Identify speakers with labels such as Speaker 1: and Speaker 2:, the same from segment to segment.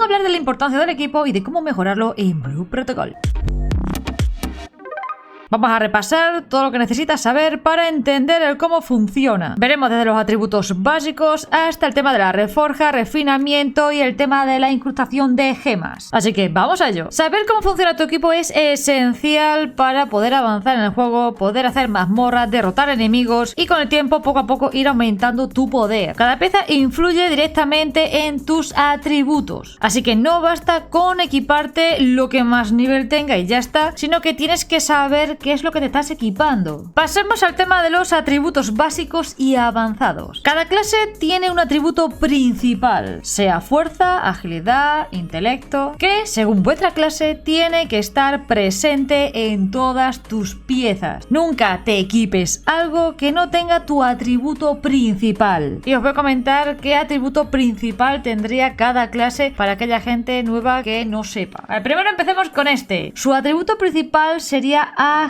Speaker 1: hablar de la importancia del equipo y de cómo mejorarlo en Blue Protocol. Vamos a repasar todo lo que necesitas saber para entender el cómo funciona. Veremos desde los atributos básicos hasta el tema de la reforja, refinamiento y el tema de la incrustación de gemas. Así que vamos a ello. Saber cómo funciona tu equipo es esencial para poder avanzar en el juego, poder hacer mazmorras, derrotar enemigos y con el tiempo poco a poco ir aumentando tu poder. Cada pieza influye directamente en tus atributos. Así que no basta con equiparte lo que más nivel tenga y ya está, sino que tienes que saber qué es lo que te estás equipando. Pasemos al tema de los atributos básicos y avanzados. Cada clase tiene un atributo principal, sea fuerza, agilidad, intelecto, que según vuestra clase tiene que estar presente en todas tus piezas. Nunca te equipes algo que no tenga tu atributo principal. Y os voy a comentar qué atributo principal tendría cada clase para aquella gente nueva que no sepa. Primero empecemos con este. Su atributo principal sería agilidad.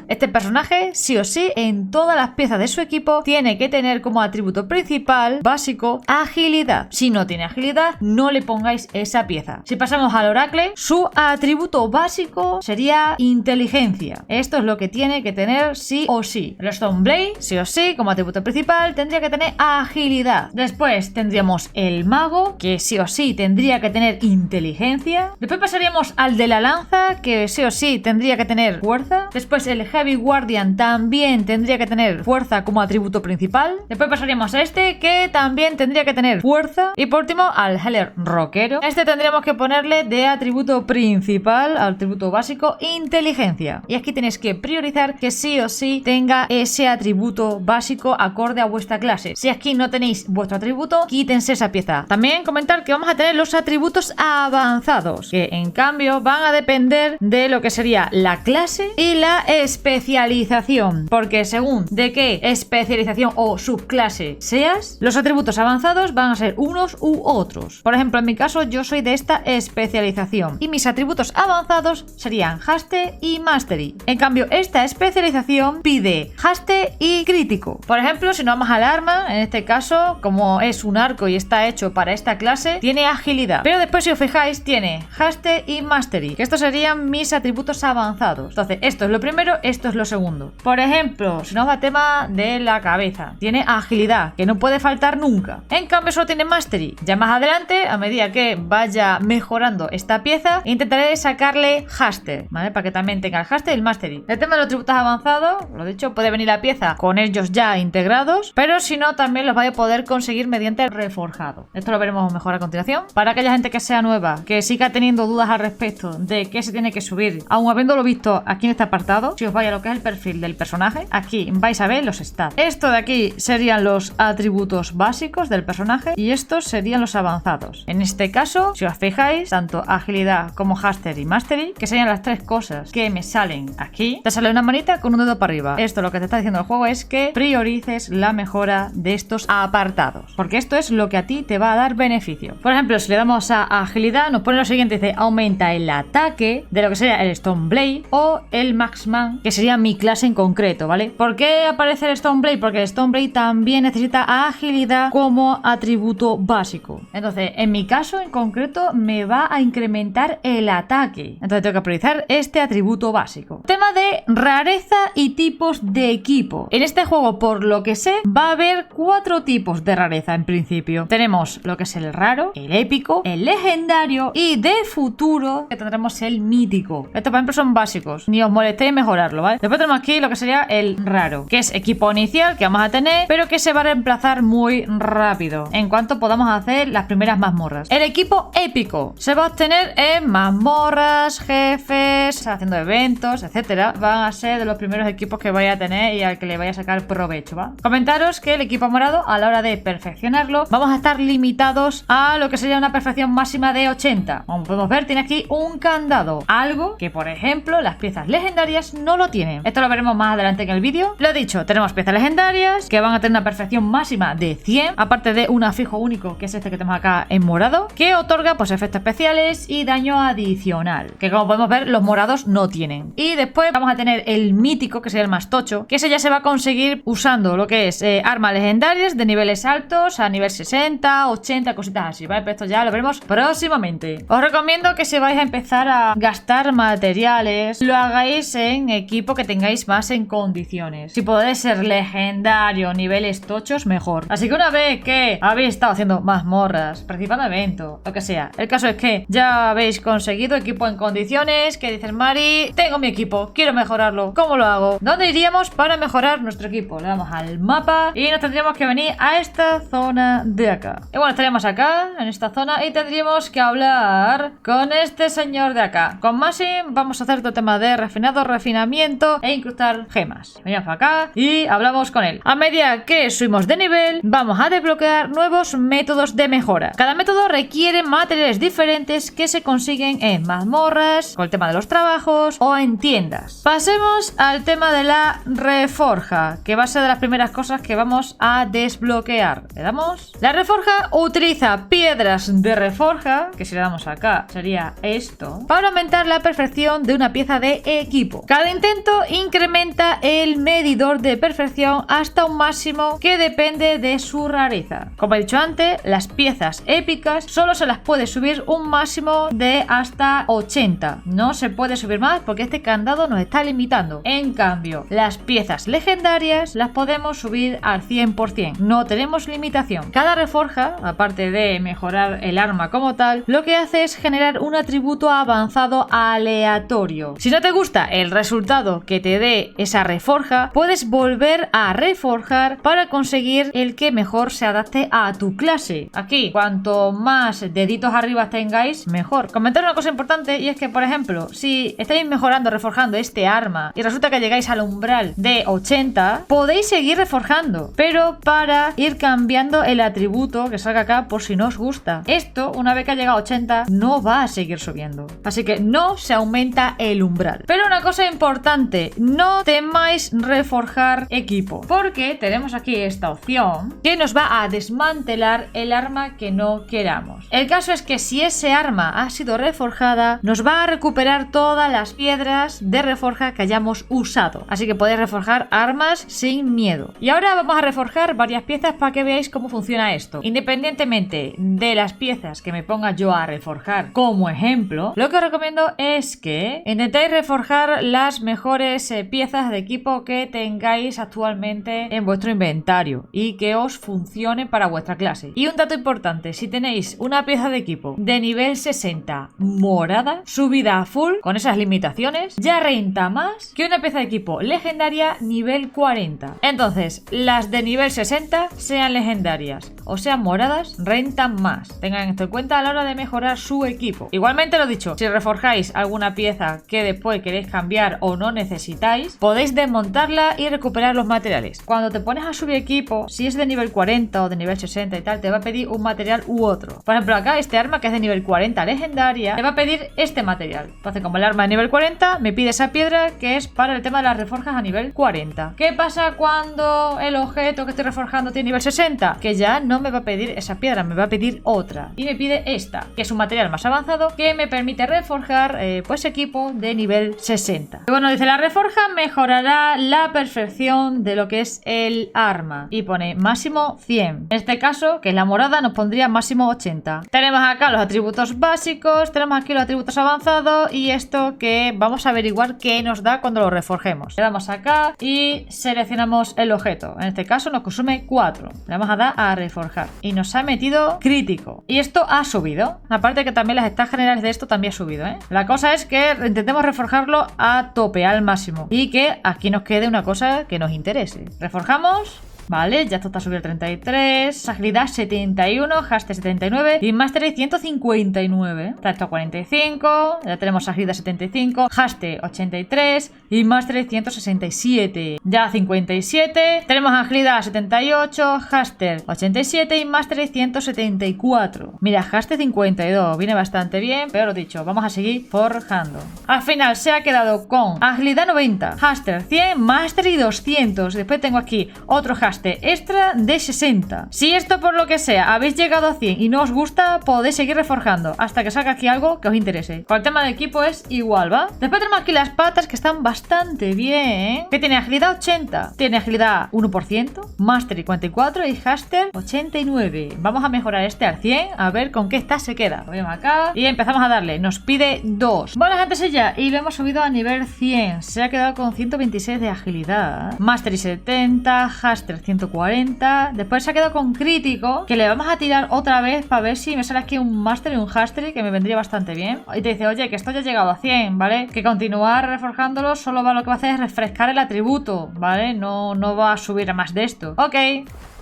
Speaker 1: Este personaje, sí o sí, en todas las piezas de su equipo tiene que tener como atributo principal, básico, agilidad. Si no tiene agilidad, no le pongáis esa pieza. Si pasamos al Oracle, su atributo básico sería inteligencia. Esto es lo que tiene que tener sí o sí. El Stoneblade, sí o sí, como atributo principal, tendría que tener agilidad. Después tendríamos el mago, que sí o sí tendría que tener inteligencia. Después pasaríamos al de la lanza, que sí o sí tendría que tener fuerza. Después el Heavy Guardian también tendría que tener fuerza como atributo principal. Después pasaríamos a este, que también tendría que tener fuerza. Y por último al Healer Rockero. Este tendríamos que ponerle de atributo principal, atributo básico, inteligencia. Y aquí tenéis que priorizar que sí o sí tenga ese atributo básico acorde a vuestra clase. Si aquí no tenéis vuestro atributo, quítense esa pieza. También comentar que vamos a tener los atributos avanzados, que en cambio van a depender de lo que sería la clase y la especialización, porque según de qué especialización o subclase seas, los atributos avanzados van a ser unos u otros. Por ejemplo, en mi caso yo soy de esta especialización y mis atributos avanzados serían haste y mastery. En cambio, esta especialización pide haste y crítico. Por ejemplo, si nos vamos al arma, en este caso, como es un arco y está hecho para esta clase, tiene agilidad, pero después si os fijáis tiene haste y mastery, que estos serían mis atributos avanzados. Entonces, esto es lo primero, esto es lo segundo. Por ejemplo, si nos va a tema de la cabeza, tiene agilidad, que no puede faltar nunca. En cambio, solo tiene mastery. Ya más adelante, a medida que vaya mejorando esta pieza, intentaré sacarle haste, ¿vale? Para que también tenga el haste y el mastery. El tema de los atributos avanzados, lo dicho, puede venir la pieza con ellos ya integrados, pero si no, también los vais a poder conseguir mediante el reforjado. Esto lo veremos mejor a continuación. Para aquella gente que sea nueva, que siga teniendo dudas al respecto de qué se tiene que subir, aun habiéndolo visto aquí en este apartado, si os vais a lo que es el perfil del personaje, aquí vais a ver los stats. Esto de aquí serían los atributos básicos del personaje y estos serían los avanzados. En este caso, si os fijáis, tanto agilidad como haste y mastery, que serían las tres cosas que me salen aquí, te sale una manita con un dedo para arriba. Esto lo que te está diciendo el juego es que priorices la mejora de estos apartados, porque esto es lo que a ti te va a dar beneficio. Por ejemplo, si le damos a agilidad, nos pone lo siguiente, dice aumenta el ataque de lo que sería el Stoneblade o el Marksman, que sería mi clase en concreto, ¿vale? ¿Por qué aparece el Stoneblade? Porque el Stoneblade también necesita agilidad como atributo básico. Entonces, en mi caso en concreto, me va a incrementar el ataque. Entonces tengo que priorizar este atributo básico. Tema de rareza y tipos de equipo. En este juego, por lo que sé, va a haber 4 tipos de rareza en principio. Tenemos lo que es el raro, el épico, el legendario y de futuro que tendremos el mítico. Estos, por ejemplo, son básicos. Ni os molestéis en mejorarlo, ¿vale? Después tenemos aquí lo que sería el raro, que es equipo inicial que vamos a tener, pero que se va a reemplazar muy rápido en cuanto podamos hacer las primeras mazmorras. El equipo épico se va a obtener en mazmorras, jefes, haciendo eventos, etcétera. Van a ser de los primeros equipos que vais a tener y al que le vais a sacar provecho, ¿va? Comentaros que el equipo morado, a la hora de perfeccionarlo, vamos a estar limitados a lo que sería una perfección máxima de 80. Como podemos ver, tiene aquí un candado, algo que, por ejemplo, las piezas legendarias no lo tienen. Esto lo veremos más adelante en el vídeo. Lo dicho, tenemos piezas legendarias que van a tener una perfección máxima de 100, aparte de un afijo único, que es este que tenemos acá en morado, que otorga pues efectos especiales y daño adicional, que como podemos ver, los morados mejorados no tienen. Y después vamos a tener el mítico, que sería el más tocho, que ese ya se va a conseguir usando lo que es armas legendarias de niveles altos, a nivel 60, 80, cositas así, ¿vale? Pero esto ya lo veremos próximamente. Os recomiendo que si vais a empezar a gastar materiales, lo hagáis en equipo que tengáis más en condiciones. Si podéis ser legendario, niveles tochos, mejor. Así que una vez que habéis estado haciendo mazmorras, participando en eventos, lo que sea, el caso es que ya habéis conseguido equipo en condiciones, que dices, Mari, tengo mi equipo, quiero mejorarlo, ¿cómo lo hago? ¿Dónde iríamos para mejorar nuestro equipo? Le damos al mapa y nos tendríamos que venir a esta zona de acá. Y bueno, estaríamos acá, en esta zona, y tendríamos que hablar con este señor de acá. Con Masim vamos a hacer todo el tema de refinado, refinamiento e incrustar gemas. Venimos para acá y hablamos con él. A medida que subimos de nivel, vamos a desbloquear nuevos métodos de mejora. Cada método requiere materiales diferentes que se consiguen en mazmorras, con el tema de los trabajos o en tiendas. Pasemos al tema de la reforja, que va a ser de las primeras cosas que vamos a desbloquear. Le damos. La reforja utiliza piedras de reforja, que si le damos acá sería esto, para aumentar la perfección de una pieza de equipo. Cada intento incrementa el medidor de perfección hasta un máximo que depende de su rareza. Como he dicho antes, las piezas épicas solo se las puede subir un máximo de hasta 80. No se puede subir más porque este candado nos está limitando. En cambio, las piezas legendarias las podemos subir al 100%. No tenemos limitación. Cada reforja, aparte de mejorar el arma como tal, lo que hace es generar un atributo avanzado aleatorio. Si no te gusta el resultado que te dé esa reforja, puedes volver a reforjar para conseguir el que mejor se adapte a tu clase. Aquí, cuanto más deditos arriba tengáis, mejor. Comentar una cosa importante, y es que, por ejemplo, si estáis mejorando, reforjando este arma y resulta que llegáis al umbral de 80, podéis seguir reforjando, pero para ir cambiando el atributo que salga acá por si no os gusta. Esto, una vez que ha llegado a 80, no va a seguir subiendo. Así que no se aumenta el umbral. Pero una cosa importante, no temáis reforjar equipo, porque tenemos aquí esta opción que nos va a desmantelar el arma que no queramos. El caso es que si ese arma ha sido reforjada, nos va a recuperar todas las piedras de reforja que hayamos usado. Así que podéis reforjar armas sin miedo. Y ahora vamos a reforjar varias piezas para que veáis cómo funciona esto. Independientemente de las piezas que me ponga yo a reforjar como ejemplo, lo que os recomiendo es que intentéis reforjar las mejores piezas de equipo que tengáis actualmente en vuestro inventario y que os funcione para vuestra clase. Y un dato importante, si tenéis una pieza de equipo de nivel 60 morada, subida a full, con esas limitaciones, ya renta más que una pieza de equipo legendaria nivel 40. Entonces, las de nivel 60, sean legendarias o sean moradas, rentan más. Tengan esto en cuenta a la hora de mejorar su equipo. Igualmente, lo dicho, si reforjáis alguna pieza que después queréis cambiar o no necesitáis, podéis desmontarla y recuperar los materiales. Cuando te pones a subir equipo, si es de nivel 40 o de nivel 60 y tal, te va a pedir un material u otro. Por ejemplo, acá este arma que es de nivel 40 legendaria, te va a pedir este material. Entonces, como el arma de nivel 40, me pide esa piedra que es para el tema de las reforjas a nivel 40. ¿Qué pasa cuando el objeto que estoy reforjando tiene nivel 60? Que ya no me va a pedir esa piedra, me va a pedir otra. Y me pide esta, que es un material más avanzado que me permite reforjar pues equipo de nivel 60. Y bueno, dice, la reforja mejorará la perfección de lo que es el arma. Y pone máximo 100. En este caso, que es la morada, nos pondría máximo 80. Tenemos acá los atributos básicos, tenemos aquí los atributos avanzados y esto que vamos a averiguar qué nos da cuando lo reforjemos. Le damos acá y seleccionamos el objeto. En este caso nos consume 4. Le vamos a dar a reforjar. Y nos ha metido crítico. Y esto ha subido. Aparte que también las stats generales de esto también ha subido, ¿eh? La cosa es que intentemos reforjarlo a tope, al máximo. Y que aquí nos quede una cosa que nos interese. Reforjamos. Vale, ya esto está subido a 33, agilidad 71, haste 79 y mastery 159. Está esto a 45, ya tenemos agilidad 75, haste 83 y mastery 167. Ya 57, tenemos agilidad 78, haste 87 y mastery 174. Mira, haste 52, viene bastante bien, pero lo dicho, vamos a seguir forjando. Al final se ha quedado con agilidad 90, haste 100, mastery 200. Después tengo aquí otro haste haste extra de 60. Si esto por lo que sea habéis llegado a 100 y no os gusta, podéis seguir reforjando hasta que salga aquí algo que os interese. Con el tema de equipo es igual, ¿va? Después tenemos aquí las patas que están bastante bien. Que tiene agilidad 80, tiene agilidad 1%, Mastery 44 y Haster 89. Vamos a mejorar este al 100, a ver con qué esta se queda. Lo vemos acá y empezamos a darle. Nos pide 2. Bueno, gente, ya y lo hemos subido a nivel 100. Se ha quedado con 126 de agilidad. Mastery 70, Haster 140. Después se ha quedado con crítico, que le vamos a tirar otra vez para ver si me sale aquí un Mastery y un Haster, que me vendría bastante bien. Y te dice, oye, que esto ya ha llegado a 100, ¿vale? Que continuar reforjándolo solo va, lo que va a hacer es refrescar el atributo, ¿vale? No va a subir a más de esto. Ok.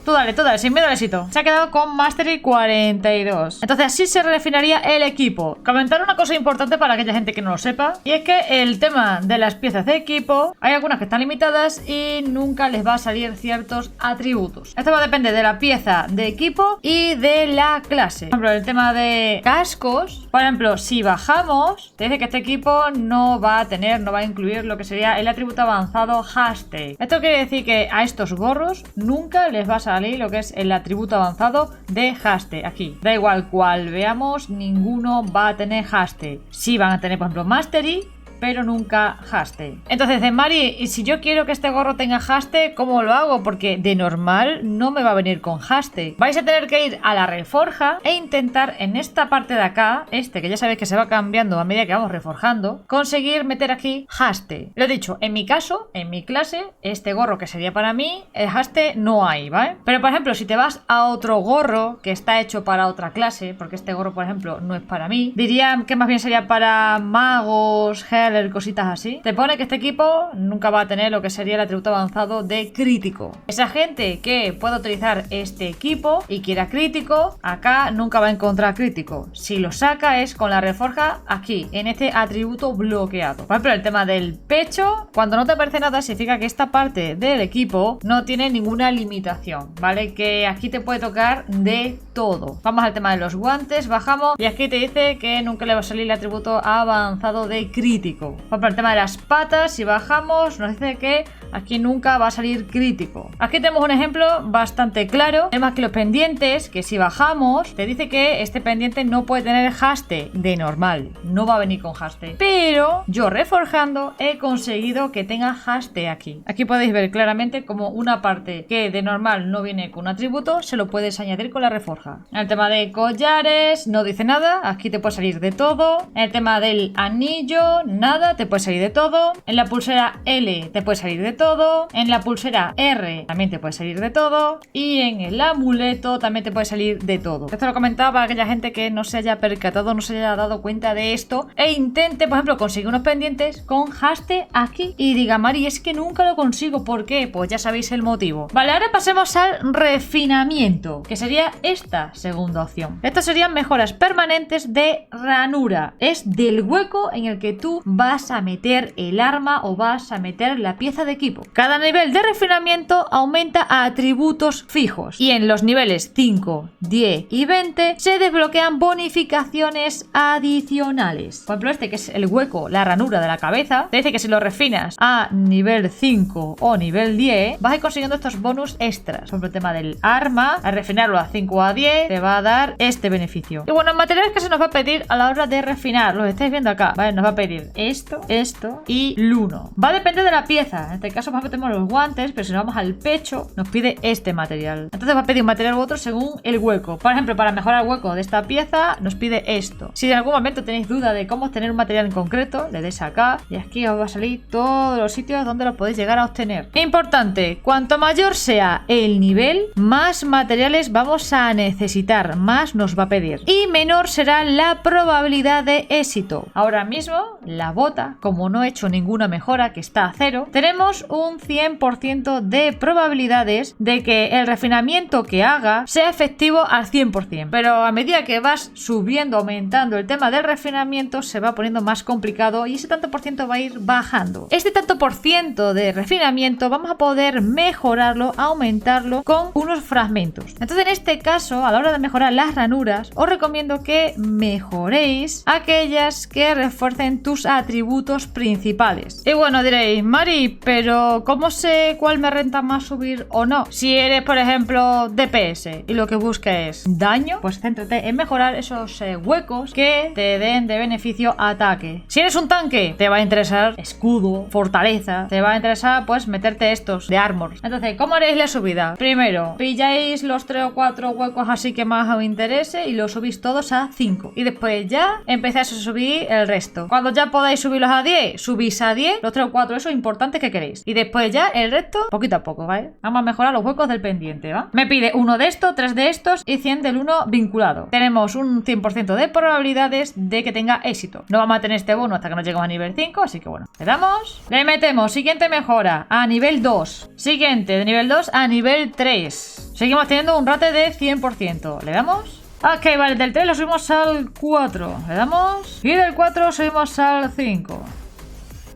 Speaker 1: Tú dale, sin miedo al éxito. Se ha quedado con Mastery 42. Entonces así se refinaría el equipo. Comentar una cosa importante para aquella gente que no lo sepa, y es que el tema de las piezas de equipo, hay algunas que están limitadas y nunca les va a salir ciertos atributos. Esto va a depender de la pieza de equipo y de la clase. Por ejemplo, el tema de cascos, por ejemplo, si bajamos, te dice que este equipo no va a incluir lo que sería el atributo avanzado Haste. Esto quiere decir que a estos gorros nunca les va a salir lo que es el atributo avanzado de Haste. Aquí, da igual cuál veamos, ninguno va a tener Haste. Sí van a tener, por ejemplo, Mastery, pero nunca Haste. Entonces, de Mari, y si yo quiero que este gorro tenga Haste, ¿cómo lo hago? Porque de normal no me va a venir con Haste. Vais a tener que ir a la reforja e intentar en esta parte de acá, que ya sabéis que se va cambiando a medida que vamos reforjando, conseguir meter aquí Haste. Lo he dicho, en mi caso, en mi clase, este gorro que sería para mí, el Haste no hay, ¿vale? Pero por ejemplo, si te vas a otro gorro que está hecho para otra clase, porque este gorro, por ejemplo, no es para mí, diría que más bien sería para magos, cositas así. Te pone que este equipo nunca va a tener lo que sería el atributo avanzado de crítico. Esa gente que pueda utilizar este equipo y quiera crítico, acá nunca va a encontrar crítico. Si lo saca es con la reforja aquí, en este atributo bloqueado. Por ejemplo, el tema del pecho, cuando no te aparece nada, significa que esta parte del equipo no tiene ninguna limitación, ¿vale? Que aquí te puede tocar de todo. Vamos al tema de los guantes, bajamos y aquí te dice que nunca le va a salir el atributo avanzado de crítico. Por ejemplo, el tema de las patas, si bajamos, nos dice que aquí nunca va a salir crítico. Aquí tenemos un ejemplo bastante claro. Tenemos aquí los pendientes, que si bajamos, te dice que este pendiente no puede tener Haste de normal. No va a venir con Haste. Pero yo reforjando he conseguido que tenga Haste aquí. Aquí podéis ver claramente como una parte que de normal no viene con un atributo, se lo puedes añadir con la reforja. En el tema de collares, no dice nada. Aquí te puede salir de todo. En el tema del anillo, nada, te puede salir de todo. En la pulsera L te puede salir de todo. En la pulsera R también te puede salir de todo. Y en el amuleto también te puede salir de todo. Esto lo comentaba para aquella gente que no se haya percatado, no se haya dado cuenta de esto e intente, por ejemplo, conseguir unos pendientes con Haste aquí y diga, Mari, es que nunca lo consigo. ¿Por qué? Pues ya sabéis el motivo. Vale, ahora pasemos al refinamiento, que sería esta segunda opción. Estas serían mejoras permanentes de ranura. Es del hueco en el que tú vas a meter el arma o vas a meter la pieza de equipo. Cada nivel de refinamiento aumenta a atributos fijos y en los niveles 5, 10 y 20 se desbloquean bonificaciones adicionales. Por ejemplo, este que es el hueco, la ranura de la cabeza, te dice que si lo refinas a nivel 5 o nivel 10 vas a ir consiguiendo estos bonus extras. Por ejemplo, el tema del arma, al refinarlo a 5 o a 10 te va a dar este beneficio. Y bueno, materiales que se nos va a pedir a la hora de refinar, los estáis viendo acá, ¿vale? Nos va a pedir esto y luno. Va a depender de la pieza. En este caso, por ejemplo, tenemos los guantes, pero si nos vamos al pecho, nos pide este material. Entonces va a pedir un material u otro según el hueco. Por ejemplo, para mejorar el hueco de esta pieza, nos pide esto. Si en algún momento tenéis duda de cómo obtener un material en concreto, le dais acá y aquí os va a salir todos los sitios donde lo podéis llegar a obtener. Importante, cuanto mayor sea el nivel, más materiales vamos a necesitar, más nos va a pedir. Y menor será la probabilidad de éxito. Ahora mismo, la bota, como no he hecho ninguna mejora, que está a 0, tenemos un 100% de probabilidades de que el refinamiento que haga sea efectivo al 100%. Pero a medida que vas subiendo, aumentando el tema del refinamiento, se va poniendo más complicado y ese tanto por ciento va a ir bajando. Este tanto por ciento de refinamiento vamos a poder mejorarlo, aumentarlo con unos fragmentos. Entonces, en este caso, a la hora de mejorar las ranuras, os recomiendo que mejoréis aquellas que refuercen tus atributos principales. Y bueno, diréis, Mari, pero ¿cómo sé cuál me renta más subir o no? Si eres, por ejemplo, DPS y lo que buscas es daño, pues céntrate en mejorar esos huecos que te den de beneficio ataque. Si eres un tanque, te va a interesar escudo, fortaleza, te va a interesar pues meterte estos de armor. Entonces, ¿cómo haréis la subida? Primero, pilláis los 3 o 4 huecos así que más os interese y los subís todos a 5. Y después ya empezáis a subir el resto. Cuando ya podáis subirlos a 10, subís a 10, los 3 o 4, eso es importante que queréis. Y después ya el resto, poquito a poco, ¿vale? Vamos a mejorar los huecos del pendiente, ¿va? Me pide uno de estos, 3 de estos y 100 del 1 vinculado. Tenemos un 100% de probabilidades de que tenga éxito. No vamos a tener este bono hasta que no lleguemos a nivel 5, así que bueno, le damos. Le metemos siguiente mejora a nivel 2. Siguiente de nivel 2 a nivel 3. Seguimos teniendo un rate de 100%. ¿Le damos? Ok, vale, del 3 lo subimos al 4. Le damos. Y del 4 subimos al 5.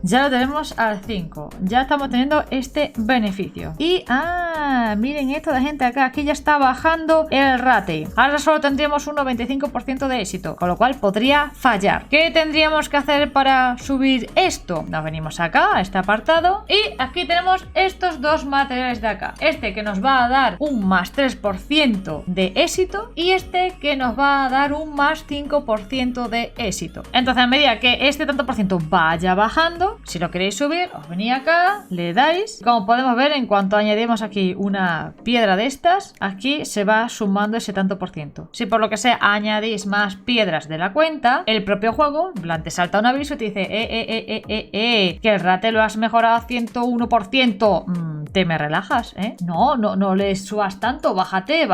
Speaker 1: Ya lo tenemos al 5. Ya estamos teniendo este beneficio. Y, miren esto de gente acá. Aquí ya está bajando el rate. Ahora solo tendríamos un 95% de éxito, con lo cual podría fallar. ¿Qué tendríamos que hacer para subir esto? Nos venimos acá, a este apartado. Y aquí tenemos estos dos materiales de acá. Este que nos va a dar un más 3% de éxito. Y este que nos va a dar un más 5% de éxito. Entonces, a medida que este tanto por ciento vaya bajando, si lo queréis subir, os venís acá, le dais. Como podemos ver, en cuanto añadimos aquí una piedra de estas, aquí se va sumando ese tanto por ciento. Si por lo que sea añadís más piedras de la cuenta, el propio juego te salta un aviso y te dice que el rate lo has mejorado a 101%. Te me relajas, ¿eh? No le subas tanto, bájate,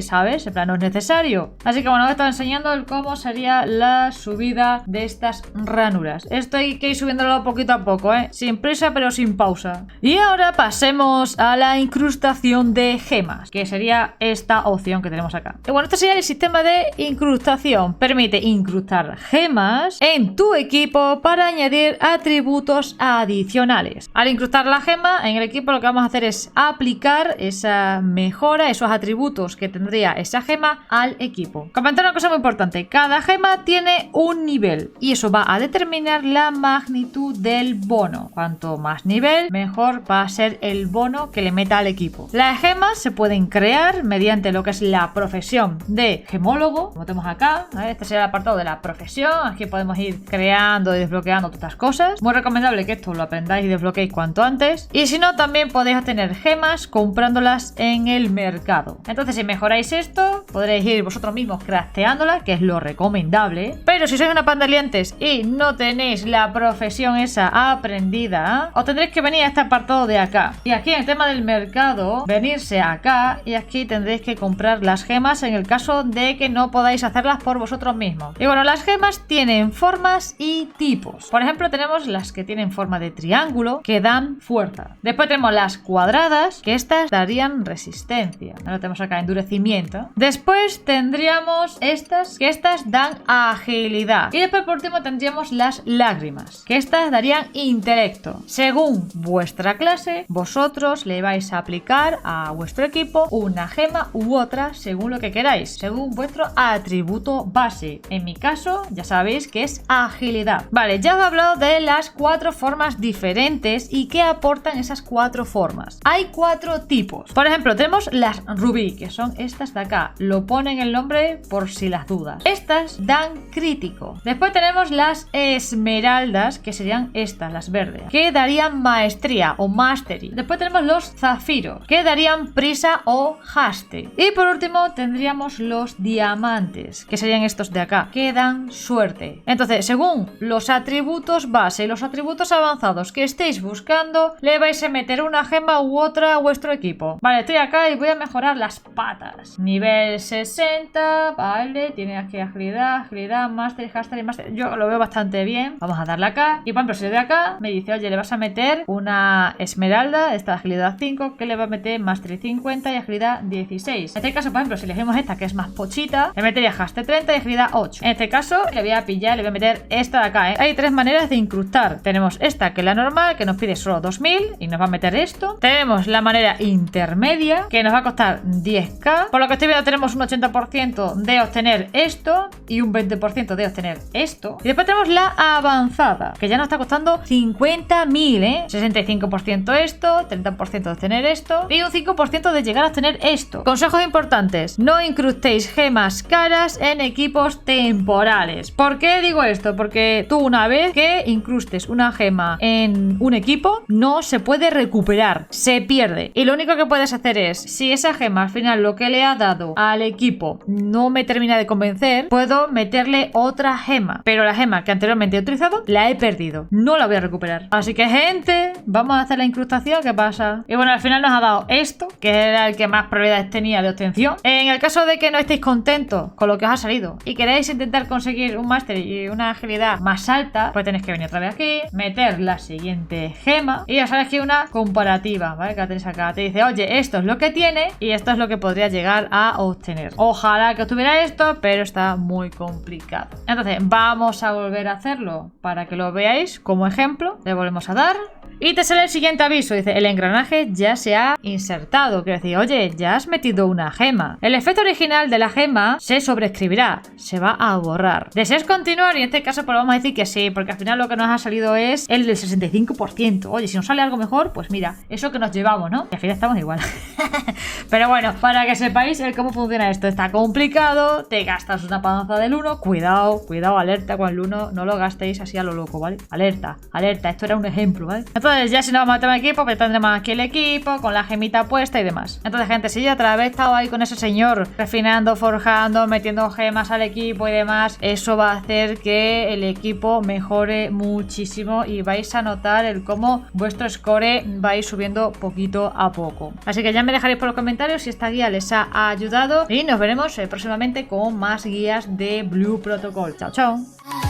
Speaker 1: ¿sabes? En plan, no es necesario. Así que bueno, os he estado enseñando el cómo sería la subida de estas ranuras. Esto hay que ir subiéndolo poquito a poco, sin prisa pero sin pausa. Y ahora pasemos a la incrustación de gemas, que sería esta opción que tenemos acá. Y bueno, este sería el sistema de incrustación. Permite incrustar gemas en tu equipo para añadir atributos adicionales. Al incrustar la gema en el equipo, lo que vamos a hacer es aplicar esa mejora, esos atributos que tendría esa gema al equipo. Comentar una cosa muy importante: cada gema tiene un nivel y eso va a determinar la magnitud del bono. Cuanto más nivel, mejor va a ser el bono que le meta al equipo. Las gemas se pueden crear mediante lo que es la profesión de gemólogo, como tenemos acá. Este sería el apartado de la profesión. Aquí podemos ir creando y desbloqueando todas estas cosas. Muy recomendable que esto lo aprendáis y desbloqueéis cuanto antes. Y si no, también podéis obtener gemas comprándolas en el mercado. Entonces, si mejoráis esto, podréis ir vosotros mismos crafteándolas, que es lo recomendable. Pero si sois una panda de liantes y no tenéis la profesión esa aprendida, os tendréis que venir a este apartado de acá. Y aquí en el tema del mercado, venirse acá y aquí tendréis que comprar las gemas en el caso de que no podáis hacerlas por vosotros mismos. Y bueno, las gemas tienen formas y tipos. Por ejemplo, tenemos las que tienen forma de triángulo, que dan fuerza. Después tenemos las cuadradas, que estas darían resistencia. Ahora tenemos acá endurecimiento. Después tendríamos estas, que estas dan agilidad. Y después por último tendríamos las lágrimas, que estas darían intelecto. Según vuestra clase, vosotros le vais a aplicar a vuestro equipo una gema u otra según lo que queráis, según vuestro atributo base. En mi caso, ya sabéis que es agilidad. Vale, ya os he hablado de las 4 formas diferentes y qué aportan esas 4 formas. Hay 4 tipos. Por ejemplo, tenemos las rubí, que son estas de acá. Lo ponen el nombre por si las dudas. Estas dan crítico. Después tenemos las esmeraldas, que serían estas, las verdes, que darían maestría o mastery. Después tenemos los zafiros, que darían prisa o haste. Y por último tendríamos los diamantes, que serían estos de acá, que dan suerte. Entonces, según los atributos base y los atributos avanzados que estéis buscando, le vais a meter una gema u otra a vuestro equipo. Vale, estoy acá y voy a mejorar las patas. Nivel 60, vale, tiene aquí agilidad, mastery, haste y mastery. Yo lo veo bastante bien. Vamos a darle acá. Y por ejemplo, si le doy acá, me dice, oye, le vas a meter una esmeralda, esta agilidad 5, que le va a meter mastery 50 y agilidad 16. En este caso, por ejemplo, si elegimos esta, que es más pochita, le metería haste 30 y agilidad 8. En este caso, le voy a pillar, le voy a meter esta de acá, Hay 3 maneras de incrustar. Tenemos esta, que es la normal, que nos pide solo 2000 y nos va a meter esto. esto. Tenemos la manera intermedia, que nos va a costar 10k. Por lo que estoy viendo tenemos un 80% de obtener esto y un 20% de obtener esto. Y después tenemos la avanzada, que ya nos está costando 50.000, ¿eh? 65% esto, 30% de obtener esto y un 5% de llegar a obtener esto. Consejos importantes: no incrustéis gemas caras en equipos temporales. ¿Por qué digo esto? Porque tú, una vez que incrustes una gema en un equipo, no se puede recuperar, se pierde. Y lo único que puedes hacer es, si esa gema al final lo que le ha dado al equipo no me termina de convencer, puedo meterle otra gema, pero la gema que anteriormente he utilizado la he perdido, no la voy a recuperar. Así que, gente, vamos a hacer la incrustación. ¿Qué pasa? Y bueno, al final nos ha dado esto, que era el que más probabilidades tenía de obtención. En el caso de que no estéis contentos con lo que os ha salido y queréis intentar conseguir un máster y una agilidad más alta, pues tenéis que venir otra vez aquí, meter la siguiente gema y ya sabes que una comparativa, ¿vale? Que la tenéis acá, te dice, oye, esto es lo que tiene y esto es lo que podría llegar a obtener. Ojalá que obtuviera esto, pero está muy complicado. Entonces vamos a volver a hacerlo para que lo veáis como ejemplo. Le volvemos a dar y te sale el siguiente aviso, dice, el engranaje ya se ha insertado. Quiere decir, oye, ya has metido una gema. El efecto original de la gema se sobreescribirá, se va a borrar. ¿Deseas continuar? Y en este caso pues vamos a decir que sí, porque al final lo que nos ha salido es el del 65%. Oye, si nos sale algo mejor, pues mira, eso que nos llevamos, ¿no? Y al final estamos igual. Pero bueno, para que sepáis el cómo funciona esto, está complicado, te gastas una panza del 1, cuidado, alerta con el 1, no lo gastéis así a lo loco, ¿vale? Alerta, esto era un ejemplo, ¿vale? Entonces ya si nos vamos a meter equipo, pues tendremos aquí el equipo con la gemita puesta y demás. Entonces, gente, si yo otra vez he estado ahí con ese señor refinando, forjando, metiendo gemas al equipo y demás, eso va a hacer que el equipo mejore muchísimo y vais a notar el cómo vuestro score va a ir subiendo poquito a poco. Así que ya me dejaréis por los comentarios si esta guía les ha ayudado y nos veremos próximamente con más guías de Blue Protocol. Chao, chao.